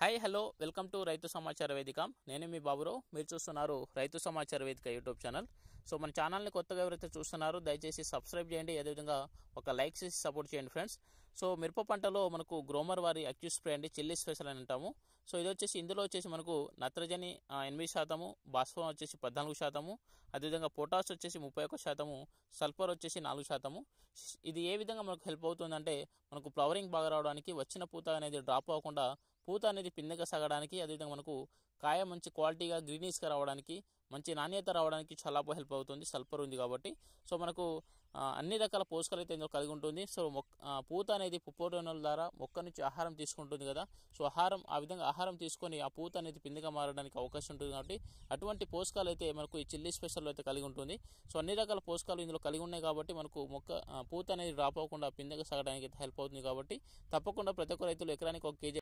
Hi hello welcome to రైతు సమాచార వేదిక. నేను మీ బాబురావు. మీరు చూస్తున్నారు రైతు సమాచార వేదిక యూట్యూబ్ ఛానల్. సో మన ఛానల్ని కొత్తగా ఎవరైతే చూస్తున్నారో దయచేసి సబ్స్క్రైబ్ చేయండి, అదేవిధంగా ఒక లైక్ చేసి సపోర్ట్ చేయండి ఫ్రెండ్స్. సో మిరప పంటలో మనకు గ్రోమర్ వారి అక్యూస్ స్ప్రే అండి, చిల్లీ స్పెషల్ అని అంటాము. సో ఇది వచ్చేసి ఇందులో వచ్చేసి మనకు నత్రజని 8%, భాస్వరం వచ్చేసి 14%, అదేవిధంగా పొటాష్ వచ్చేసి 31%, సల్ఫర్ వచ్చేసి 4%. ఇది ఏ విధంగా మనకు హెల్ప్ అవుతుందంటే మనకు ఫ్లవరింగ్ బాగా రావడానికి, వచ్చిన పూత అనేది డ్రాప్ అవ్వకుండా పూత అనేది పిందెగా సాగడానికి, అదేవిధంగా మనకు కాయ మంచి క్వాలిటీగా గ్రీనీస్గా రావడానికి, మంచి నాణ్యత రావడానికి చాలా బాగా హెల్ప్ అవుతుంది. సల్ఫర్ ఉంది కాబట్టి సో మనకు అన్ని రకాల పోషకాలు అయితే ఇందులో కలిగి ఉంటుంది. సో పూత అనేది పుప్పొటోనుల ద్వారా మొక్క నుంచి ఆహారం తీసుకుంటుంది కదా. సో ఆ విధంగా ఆహారం తీసుకొని ఆ పూత అనేది పిందెగా మారడానికి అవకాశం ఉంటుంది. కాబట్టి అటువంటి పోషకాలు అయితే మనకు ఈ చిల్లీ స్పెషల్ అయితే కలిగి ఉంటుంది. సో అన్ని రకాల పోషకాలు ఇందులో కలిగి ఉన్నాయి కాబట్టి మనకు పూత అనేది డ్రాప్ అవ్వకుండా పిందెగా సాగడానికి అయితే హెల్ప్ అవుతుంది. కాబట్టి తప్పకుండా ప్రతి ఒక్క రైతులు ఎకరానికి 1 kg